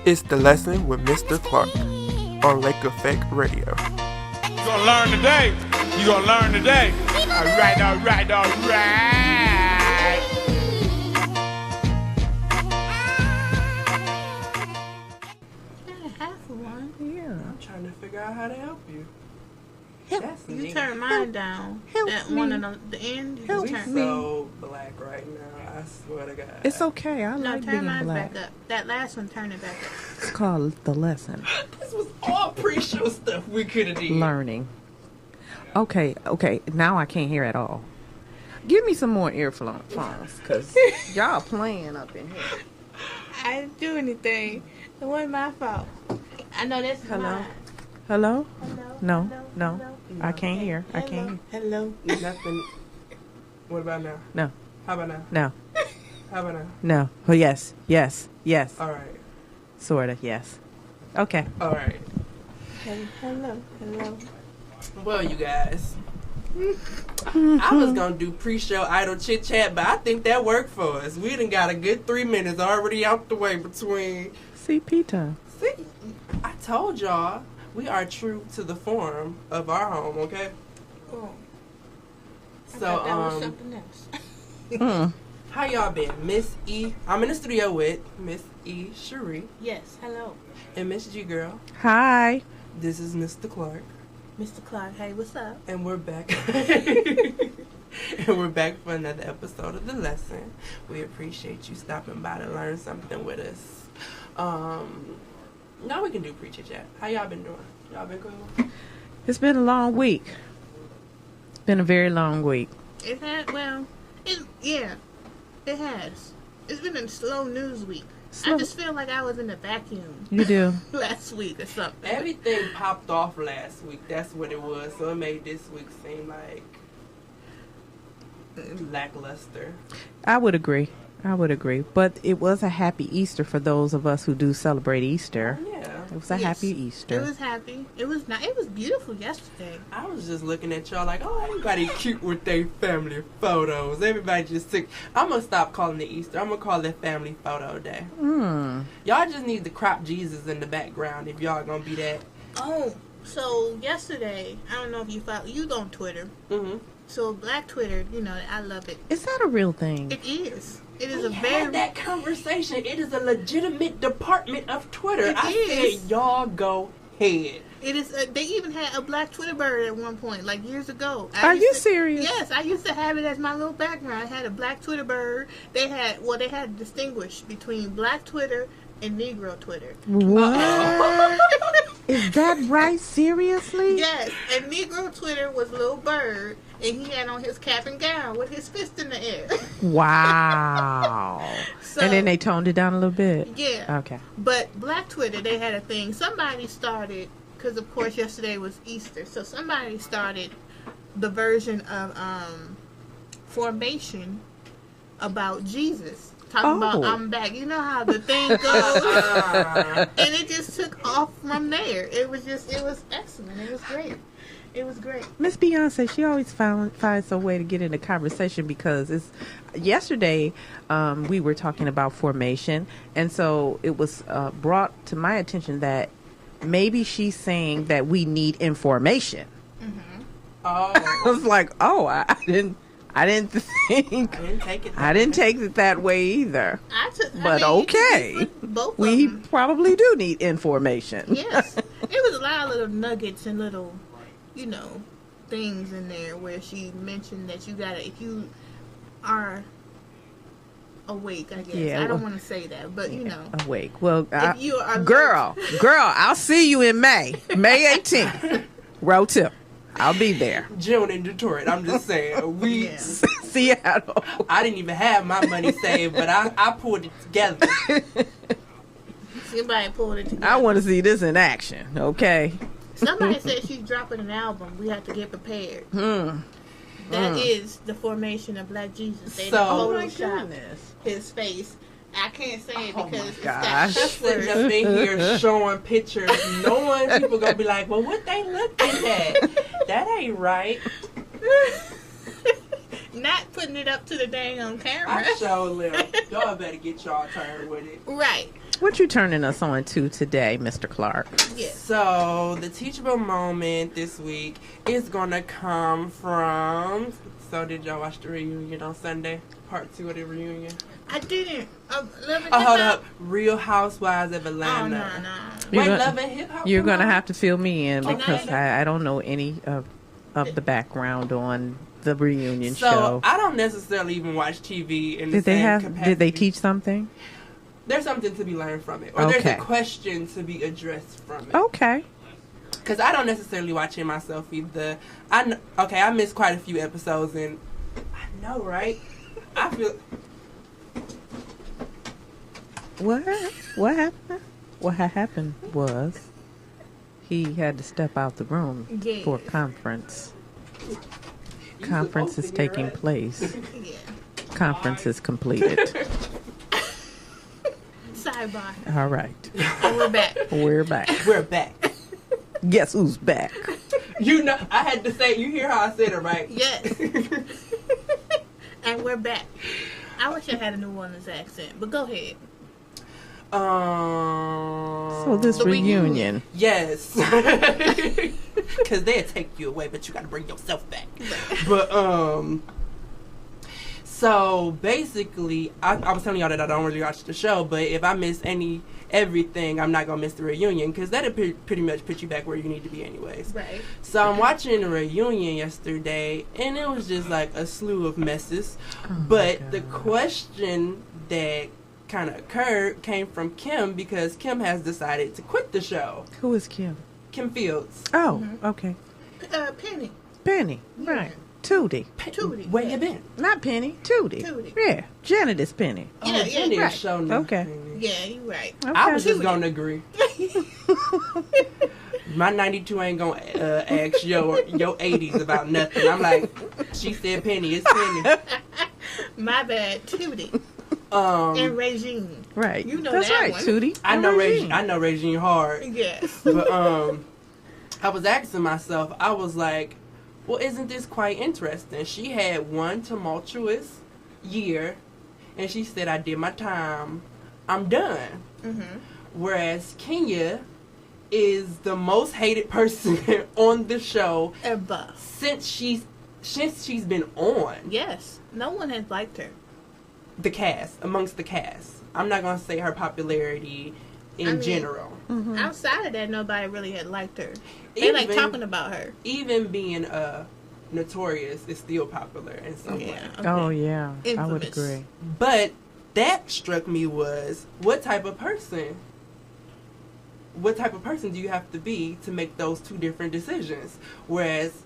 It's The Lesson with Mr. Clark on Lake Effect Radio. You gonna learn today. You gonna learn today. All right. Half of one. Yeah. I'm trying to figure out how to help you. That's You neat. turn mine down. Help That me. one on the end. You Help We turn. me. so black right now. I swear to God. It's okay. I No, like turn being mine black. back up. That last one, turn it back up. It's called The Lesson. This was all pre-show stuff we could have did. Learning. Okay. Now I can't hear at all. Give me some more earphones, because y'all playing up in here. I didn't do anything. It wasn't my fault. I know that's Hello? mine. Hello? Hello? No. I can't hear. I can't hear. Hello. Nothing. What about now? No. How about now? No. How about now? No. Oh, yes. All right. Sort of, yes. Okay. All right. Hello. Well, you guys. I was going to do pre-show idle chit-chat, but I think that worked for us. We done got a good 3 minutes already out the way between... CP time. See, I told y'all, we are true to the form of our home, okay? Oh, I So, thought that was something else. how y'all been? Miss E, I'm in the studio with Miss E. Cherie Yes, hello. and Miss G Girl. Hi. This is Mr. Clark, Mr. Clark, hey, what's up? and we're back. And we're back for another episode of The Lesson. We appreciate you stopping by to learn something with us. Now we can do pre-chit-chat. How y'all been doing? Y'all been cool? It's been a long week. It's been a very long week. It had, it has. It's been a slow news week. Slow. I just feel like I was in a vacuum You do. last week or something. Everything popped off last week. That's what it was. So it made this week seem like lackluster. I would agree. But it was a happy Easter for those of us who do celebrate Easter. Yeah. It was a Yes. happy It Easter. was happy. It was not. It was beautiful yesterday. I was just looking at y'all like, oh, everybody cute with their family photos. Everybody just took. I'm going to stop calling it Easter. I'm going to call it Family Photo Day. Y'all just need to crop Jesus in the background if y'all going to be that. Oh, so yesterday, I don't know if you follow. You on Twitter? Mm-hmm. So Black Twitter, I love it. Is that a real thing? It is. It is We a had very. that conversation. It is a legitimate department of Twitter. It I is. said, y'all go ahead. It is. They even had a Black Twitter bird at one point, like years ago. Are you serious? Yes, I used to have it as my little background. I had a Black Twitter bird. They had to distinguish between Black Twitter and Negro Twitter. What? Is that right? Seriously? Yes, and Negro Twitter was Little Bird, and he had on his cap and gown with his fist in the air. Wow. So- And then they toned it down a little bit? Yeah. Okay. But Black Twitter, they had a thing. Somebody started, because of course yesterday was Easter, so somebody started the version of Formation about Jesus. Talking about I'm back. You know how the thing goes? And it just took off from there. It was excellent. It was great. Miss Beyonce, she always finds a way to get into conversation because yesterday we were talking about formation, and so it was brought to my attention that maybe she's saying that we need information. Oh. I was like, I didn't think. I didn't take it that way either. But okay, Both we of them. probably do need information. Yes. It was a lot of little nuggets and little, things in there where she mentioned that if you are awake, I guess. Yeah, I don't well, want to say that, but Awake. Well, if you are girl, I'll see you in May 18th. Road tip. I'll be there. June in Detroit. I'm just saying. Yeah. Seattle. I didn't even have my money saved, but I pulled it together. Somebody pulled it together. I want to see this in action. Okay. Somebody said she's dropping an album. We have to get prepared. That is the formation of Black Jesus. They So- Oh my Photoshop goodness. his face. I can't say it Oh because my it's gosh. got cuss Sitting words. up in here showing pictures, knowing people gonna be like, well, what they looking at? That ain't right. Not putting it up to the dang on camera. I sure live. Y'all better get y'all turn with it. Right. What you turning us on to today, Mr. Clark? Yes. So the teachable moment this week is gonna come from. So did y'all watch the reunion on Sunday? Part 2 of the reunion. I didn't. Hold up. Real Housewives of Atlanta. Oh, no. Wait, Love and Hip Hop. You're gonna have to fill me in because Okay. I don't know any of the background on the reunion So show. I don't necessarily even watch TV in the Did they same capacity. Did they teach something? There's something to be learned from it, or there's Okay. a question to be addressed from it. Okay. Because I don't necessarily watch it myself either. I missed quite a few episodes, and I know, right? I feel. What happened? What had happened was he had to step out the room Yeah. for a conference. You Conference supposed is to hear taking us. place. Yeah. Conference is completed. Sidebar. All right. And we're back. We're back. We're back. Guess who's back? You know, I had to say. You hear how I said it, right? Yes. And we're back. I wish I had a New Orleans accent, but go ahead. So this The reunion. Yes. Because they'll take you away, but you got to bring yourself back. But, so basically, I was telling y'all that I don't really watch the show, but if I miss everything, I'm not going to miss the reunion, because that'll pretty much put you back where you need to be anyways. Right. So I'm watching the reunion yesterday, and it was just like a slew of messes. But the question that kind of occurred came from Kim, because Kim has decided to quit the show. Who is Kim? Kim Fields. Oh, okay. Penny. Penny. Yeah. Right. Tootie. Tootie. Where you been? Not Penny. Tootie. Tootie. Yeah. Janet is Penny. Yeah, Jenny right. show me. Okay. Yeah, you're right. Okay. I was just Tootie. gonna agree. My 92 ain't gonna ask your 80s about nothing. I'm like, she said Penny, it's Penny. My bad. Tootie. And Regine. Right. You know That's that right, one. Tootie. I know Regine. Regine hard. Yes. But I was asking myself, I was like, well, isn't this quite interesting? She had one tumultuous year, and she said, I did my time, I'm done. Mm-hmm. Whereas Kenya is the most hated person on the show Ever. since she's been on. Yes. No one has liked her. Amongst the cast. I'm not going to say her popularity in general. Mm-hmm. Outside of that, nobody really had liked her. They like talking about her. Even being notorious is still popular in some way. Yeah. Okay. Oh, yeah. I would Infamous. agree. But that struck me was, what type of person do you have to be to make those two different decisions? Whereas,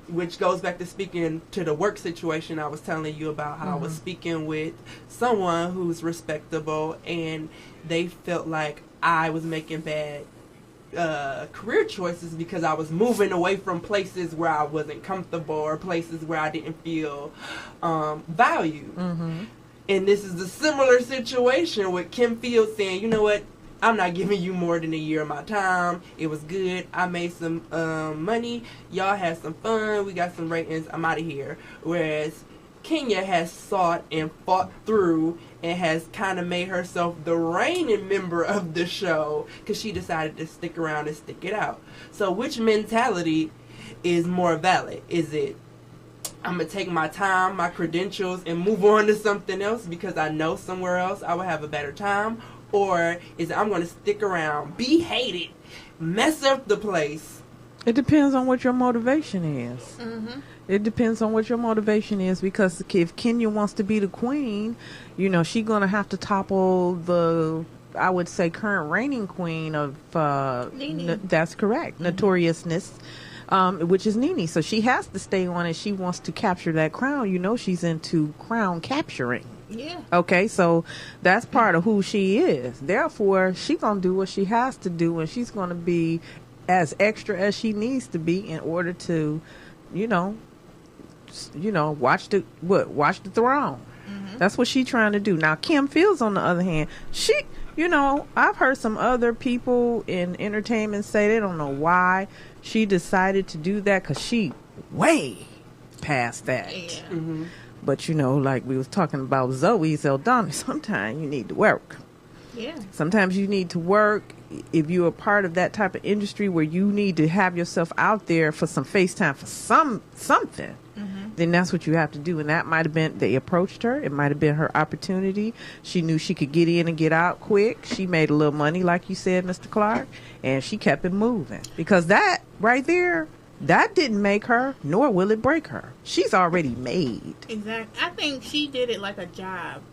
which goes back to speaking to the work situation I was telling you about, how I was speaking with someone who's respectable, and they felt like I was making bad career choices because I was moving away from places where I wasn't comfortable, or places where I didn't feel valued. Mm-hmm. And this is a similar situation with Kim Fields saying, you know what, I'm not giving you more than a year of my time. It was good. I made some money. Y'all had some fun. We got some ratings. I'm out of here. Whereas Kenya has sought and fought through and has kind of made herself the reigning member of the show because she decided to stick around and stick it out. So which mentality is more valid? Is it, I'm going to take my time, my credentials, and move on to something else because I know somewhere else I will have a better time? Or is it, I'm going to stick around, be hated, mess up the place? It depends on what your motivation is. Mm-hmm. It depends on what your motivation is, because if Kenya wants to be the queen, you know, she's going to have to topple the, I would say, current reigning queen of, Nene. that's correct, notoriousness, which is Nene. So she has to stay on, and she wants to capture that crown. You know, she's into crown capturing. Yeah. Okay, so that's part of who she is. Therefore, she's going to do what she has to do, and she's going to be as extra as she needs to be in order to, watch the throne. Mm-hmm. That's what she's trying to do. Now, Kim Fields, on the other hand, she, I've heard some other people in entertainment say they don't know why she decided to do that, because she way past that. Yeah. Mm-hmm. But like we was talking about Zoe Saldana, sometimes you need to work. Yeah. Sometimes you need to work. If you're a part of that type of industry where you need to have yourself out there for some FaceTime for something, then that's what you have to do. And that might have been, they approached her. It might have been her opportunity. She knew she could get in and get out quick. She made a little money, like you said, Mr. Clark, and she kept it moving. Because that right there, that didn't make her, nor will it break her. She's already made. Exactly. I think she did it like a job,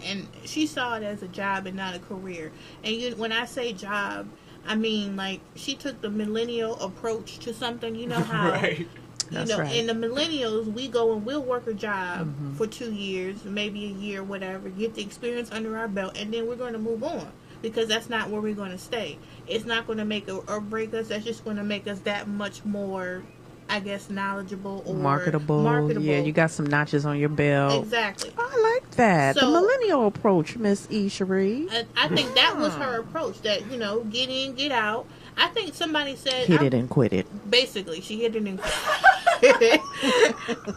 and she saw it as a job and not a career. And when I say job, I mean, like, she took the millennial approach to something. You know how, Right. That's right. in the millennials, we go and we'll work a job for 2 years, maybe a year, whatever, get the experience under our belt, and then we're going to move on. Because that's not where we're going to stay. It's not going to make or break us. That's just going to make us that much more, I guess, knowledgeable or marketable. Yeah, you got some notches on your belt. Exactly. I like that. So, the millennial approach, Miss E. Cherie. I think that was her approach. That, get in, get out. I think somebody said... Hit it and quit it. Basically, she hit it and quit it.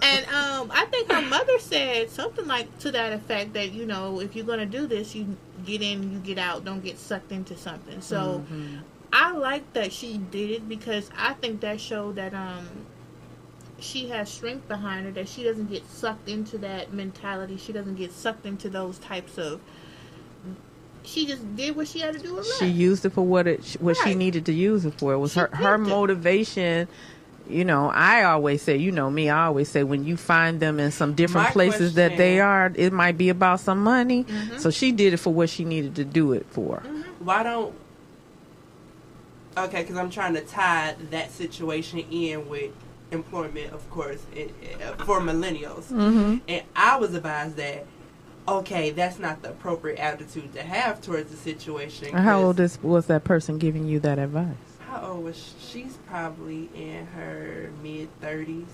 And I think her mother said something like to that effect that, if you're going to do this, you get in, you get out. Don't get sucked into something. So I like that she did it because I think that showed that she has strength behind her, that she doesn't get sucked into that mentality. She doesn't get sucked into those types of... She just did what she had to do with She used it for what she needed to use it for. It was her motivation. I always say, me, I always say when you find them in some different places that they are, it might be about some money. So she did it for what she needed to do it for. Why don't... Okay, because I'm trying to tie that situation in with employment, of course, for millennials. And I was advised that, okay, that's not the appropriate attitude to have towards the situation. How old was that person giving you that advice? How old was she? She's probably in her mid-30s.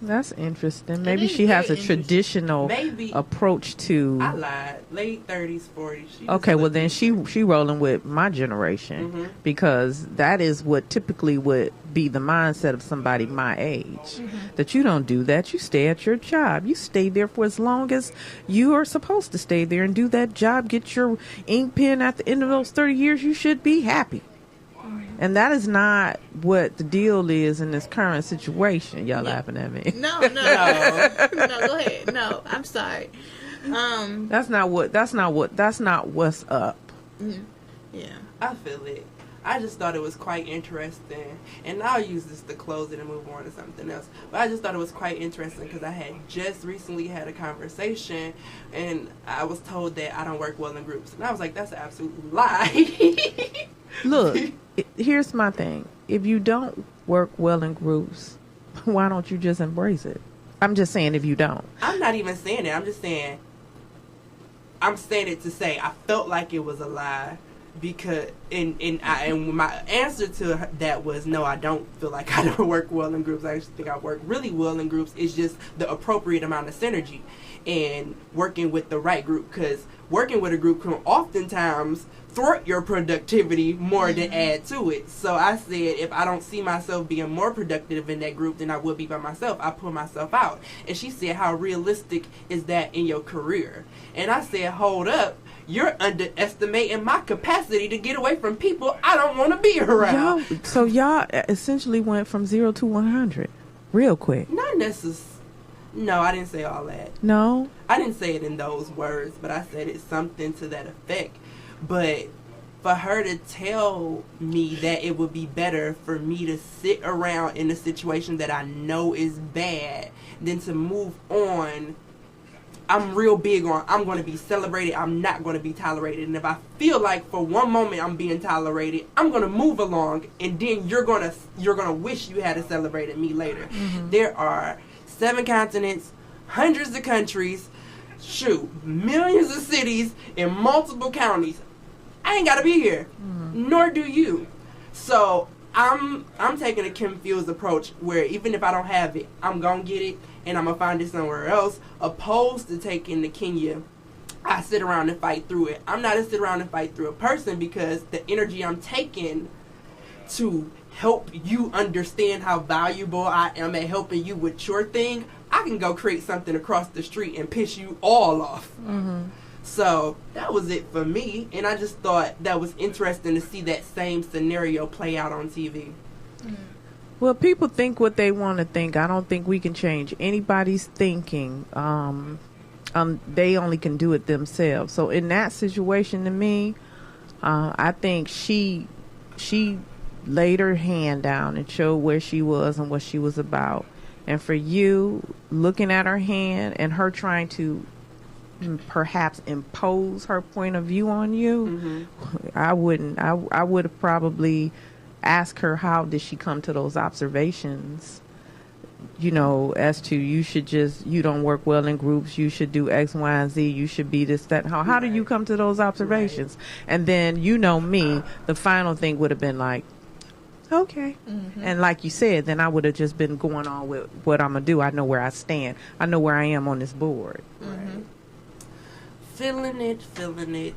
That's interesting. Maybe she has a traditional approach to... I lied. Late 30s, 40s. Okay, well then she rolling with my generation because that is what typically would be the mindset of somebody my age. That you don't do that. You stay at your job. You stay there for as long as you are supposed to stay there and do that job. Get your ink pen at the end of those 30 years. You should be happy. And that is not what the deal is in this current situation. Y'all laughing at me. No. No, go ahead. No, I'm sorry. That's not what's up. Yeah. I feel it. I just thought it was quite interesting. And I'll use this to close it and move on to something else. But I just thought it was quite interesting because I had just recently had a conversation and I was told that I don't work well in groups. And I was like, that's an absolute lie. Look, here's my thing. If you don't work well in groups, why don't you just embrace it? I'm just saying if you don't. I'm not even saying it. I'm just saying, I'm saying it to say I felt like it was a lie. Because and my answer to that was no, I don't feel like I don't work well in groups. I actually think I work really well in groups. It's just the appropriate amount of synergy and working with the right group. Because working with a group can oftentimes thwart your productivity more than add to it. So I said if I don't see myself being more productive in that group than I would be by myself, I pull myself out. And she said, how realistic is that in your career? And I said, hold up. You're underestimating my capacity to get away from people I don't want to be around. So y'all essentially went from 0 to 100 real quick. Not necessarily. No, I didn't say all that. No? I didn't say it in those words, but I said it's something to that effect. But for her to tell me that it would be better for me to sit around in a situation that I know is bad than to move on, I'm real big on I'm going to be celebrated, I'm not going to be tolerated. And if I feel like for one moment I'm being tolerated, I'm going to move along, and then you're going to wish you had celebrated me later. There are 7 continents, hundreds of countries, millions of cities in multiple counties. I ain't got to be here, nor do you. So I'm taking a confused approach where even if I don't have it, I'm going to get it and I'm going to find it somewhere else, opposed to taking the Kenya. I sit around and fight through it. I'm not a sit around and fight through a person because the energy I'm taking to help you understand how valuable I am at helping you with your thing, I can go create something across the street and piss you all off. So that was it for me, and I just thought that was interesting to see that same scenario play out on TV. Well, people think what they want to think. I don't think we can change anybody's thinking. They only can do it themselves. So in that situation, to me, I think she laid her hand down and showed where she was and what she was about. And for you, looking at her hand and her trying to perhaps impose her point of view on you, I wouldn't. I would have probably asked her, how did she come to those observations? As to you don't work well in groups, you should do X, Y, and Z, you should be this, that. How do you come to those observations? Right. And then, me, the final thing would have been like, okay. And like you said, then I would have just been going on with what I'm going to do. I know where I stand. I know where I am on this board. Right. Feeling it.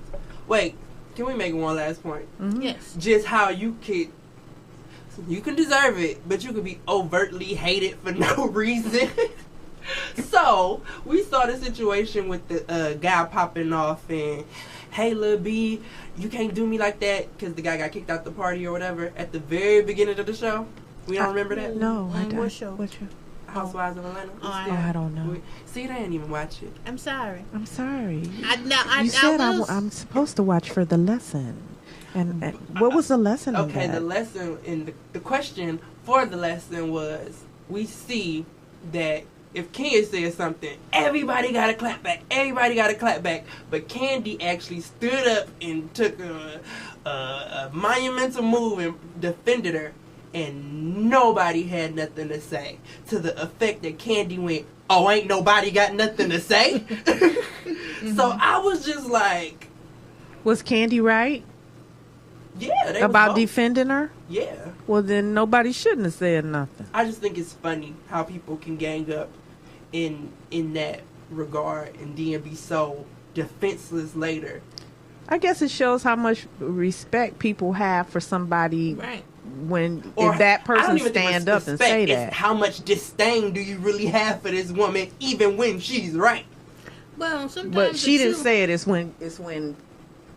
Wait, can we make one last point? Yes. Just how you can deserve it, but you could be overtly hated for no reason. So, we saw the situation with the guy popping off and, hey, Lil B, you can't do me like that, because the guy got kicked out the party or whatever at the very beginning of the show. We don't remember that? No, I don't. What show? Housewives of Atlanta. I don't know. See, they didn't even watch it. I'm sorry. You said I'm supposed to watch for the lesson. And what was the lesson? Okay, the lesson in the question for the lesson was, we see that if Ken says something, everybody got to clap back. But Candy actually stood up and took a monumental move and defended her, and nobody had nothing to say. To the effect that Candy went, "Oh, ain't nobody got nothing to say." So I was just like, was Candy right? Yeah, they about defending her? Yeah. Well, then nobody shouldn't have said nothing. I just think it's funny how people can gang up in that regard and then be so defenseless later. I guess it shows how much respect people have for somebody, right? If that person stand up and say that. How much disdain do you really have for this woman, even when she's right? Well, sometimes. But she didn't say it. It's when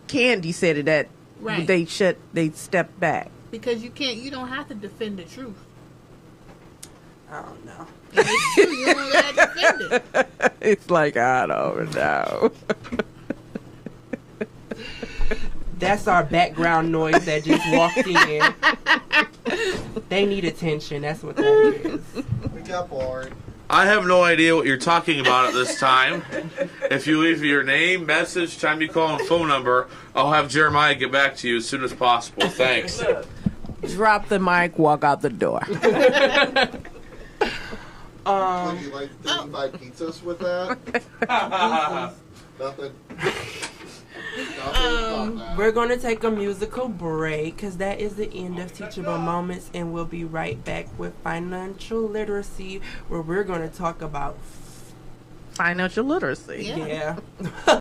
Candy said it that. Right. They stepped back. Because you don't have to defend the truth. I don't know. And it's true, you don't have to defend it. It's like, I don't know. That's our background noise that just walked in. They need attention, that's what that is. We got bored. I have no idea what you're talking about at this time. If you leave your name, message, time you call, and phone number, I'll have Jeremiah get back to you as soon as possible. Thanks. Drop the mic, walk out the door. Would you like to invite pizzas with that? Nothing. We're going to take a musical break because that is the end of Teachable Moments, and we'll be right back with financial literacy, where we're going to talk about financial literacy. Yeah.